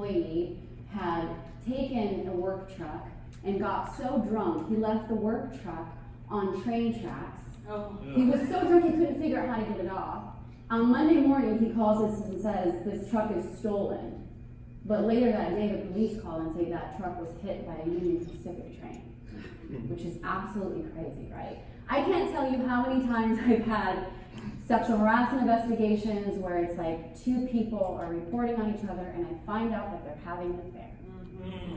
employee had taken a work truck and got so drunk, he left the work truck on train tracks. Oh. He was so drunk he couldn't figure out how to get it off. On Monday morning, he calls us and says, this truck is stolen. But later that day, the police call and say that truck was hit by a Union Pacific train, which is absolutely crazy, right? I can't tell you how many times I've had sexual harassment investigations where it's like two people are reporting on each other and I find out that they're having an affair.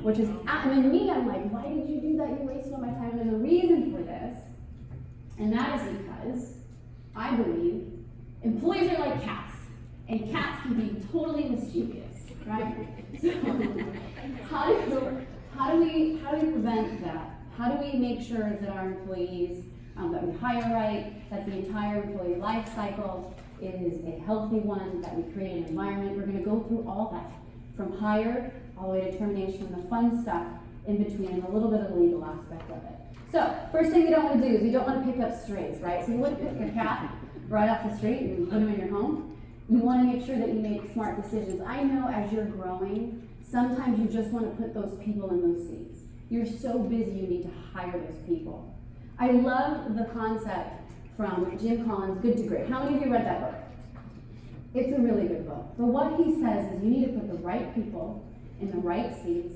Which is, I mean, me, I'm like, why did you do that? You wasted all my time. And there's a reason for this, and that is because I believe employees are like cats, and cats can be totally mischievous, right? So, how do we prevent that? How do we make sure that our employees, that we hire right, that the entire employee life cycle is a healthy one, that we create an environment? We're going to go through all that, from hire all the way to termination, and the fun stuff in between, and a little bit of the legal aspect of it. So, first thing you don't want to do is you don't want to pick up strays, right? So you wouldn't pick a cat right off the street and put them in your home. You want to make sure that you make smart decisions. I know as you're growing, sometimes you just want to put those people in those seats. You're so busy you need to hire those people. I love the concept from Jim Collins, Good to Great. How many of you read that book? It's a really good book. But what he says is you need to put the right people in the right seats,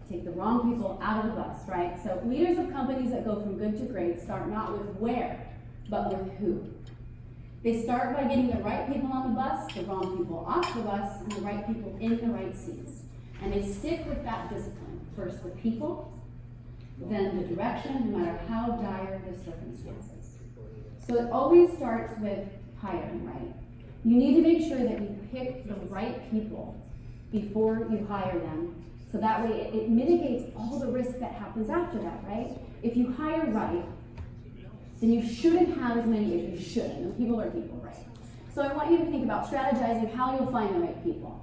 take the wrong people out of the bus, right? So leaders of companies that go from good to great start not with where, but with who. They start by getting the right people on the bus, the wrong people off the bus, and the right people in the right seats. And they stick with that discipline. First the people, then the direction, no matter how dire the circumstances. So it always starts with hiring, right? You need to make sure that you pick the right people before you hire them, so that way it mitigates all the risk that happens after that, right? If you hire right, then you shouldn't have as many issues. You shouldn't. And people are people, right? So I want you to think about strategizing how you'll find the right people.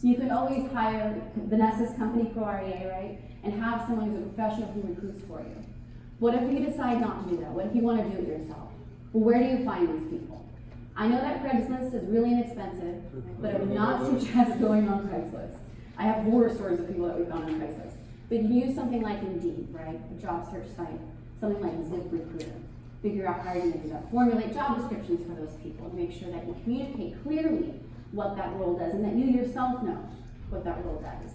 You can always hire Vanessa's company, Quiray, right? And have someone who's a professional who recruits for you. What if you decide not to do that? What if you want to do it yourself? Well, where do you find these people? I know that Craigslist is really inexpensive, but I would not suggest going on Craigslist. I have horror stories of people that we found on Craigslist. But you can use something like Indeed, right? A job search site, something like ZipRecruiter. Figure out how you're going to do that. Formulate job descriptions for those people and make sure that you communicate clearly what that role does and that you yourself know what that role does.